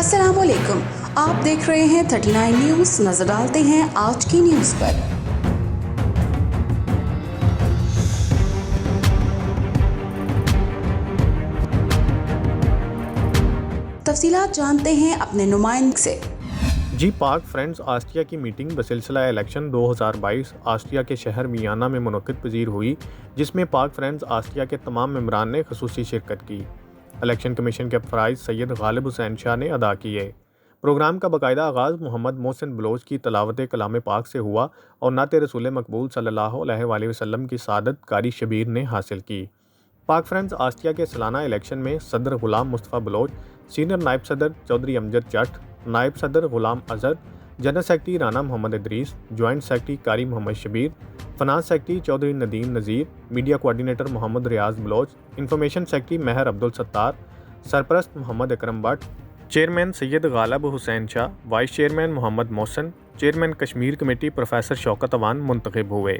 अस्सलाम वालेकुम, आप देख रहे हैं 39 न्यूज़। नजर डालते हैं आज की न्यूज़ पर। तफसीलात जानते हैं अपने नुमाइंदे से। जी पाक फ्रेंड्स आस्ट्रिया की मीटिंग बसिलसिला इलेक्शन 2022 आस्ट्रिया के शहर वियना में मुनक़िद पज़ीर हुई, जिसमें पाक फ्रेंड्स आस्ट्रिया के तमाम मेंबरान ने ख़ुसूसी शिरकत की। इलेक्शन कमीशन के फ़राइज़ सैयद गालिब हुसैन शाह ने अदा किए। प्रोग्राम का बाकायदा आगाज़ मोहम्मद मोहसिन बलोच की तलावत कलाम पाक से हुआ और नात रसूल मकबूल सल्लल्लाहु अलैहि वसल्लम की सादत कारी शबीर ने हासिल की। पाक फ्रेंड्स आस्ट्रिया के सालाना इलेक्शन में सदर गुलाम मुस्तफ़ा बलोच, सीनियर नायब सदर चौधरी अमजद जट, नायब सदर Ghulam Azhar, general secretary Rana Mohammad Idrees, joint secretary Qari Mohammad Shabbir, finance secretary Chaudhry Nadeem Nazir, media coordinator Mohammad Riaz Baloch, information secretary Mahar Abdul Sattar, सरपरस्त Mohammad Akram Bhatt, chairman Syed Ghalib Hussain Shah, vice chairman Mohammad Mohsin, chairman Kashmir committee professor Shaukat Awan मुंतखब हुए।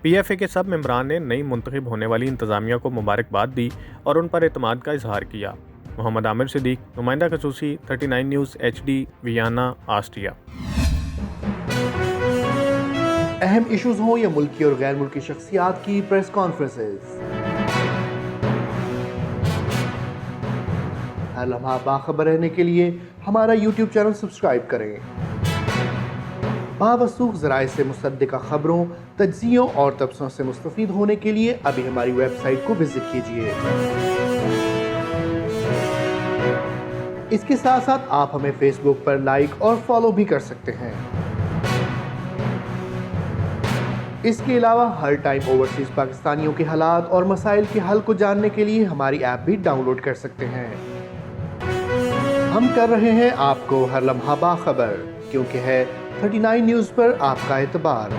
PFA के सब मेंबरान ने नई मुंतखब होने वाली इंतज़ामिया को मुबारकबाद दी और उन पर एतमाद का इजहार किया। मोहम्मद आमिर सिद्दीक, नुमाइंदा खसूसी 39 न्यूज़ HD वियना, ऑस्ट्रिया। अहम इश्यूज हों या मुल्की और गैर मुल्की शख्सियात की प्रेस कॉन्फ्रेंसेस, हर लम्हा बाखबर रहने के लिए हमारा YouTube चैनल सब्सक्राइब करें। बावसूख ज़राए से मुसद्दिक़ा खबरों, तज्ज़ियों और तबसरों से मुस्तफ़ीद होने के लिए अभी हमारी वेबसाइट को विजिट कीजिए। इसके साथ साथ आप हमें फेसबुक पर लाइक और फॉलो भी कर सकते हैं। इसके अलावा हर टाइम ओवरसीज़ पाकिस्तानियों के हालात और मसाइल के हल को जानने के लिए हमारी ऐप भी डाउनलोड कर सकते हैं। हम कर रहे हैं आपको हर लम्हा बाखबर, क्योंकि है 39 न्यूज़ पर आपका एतबार।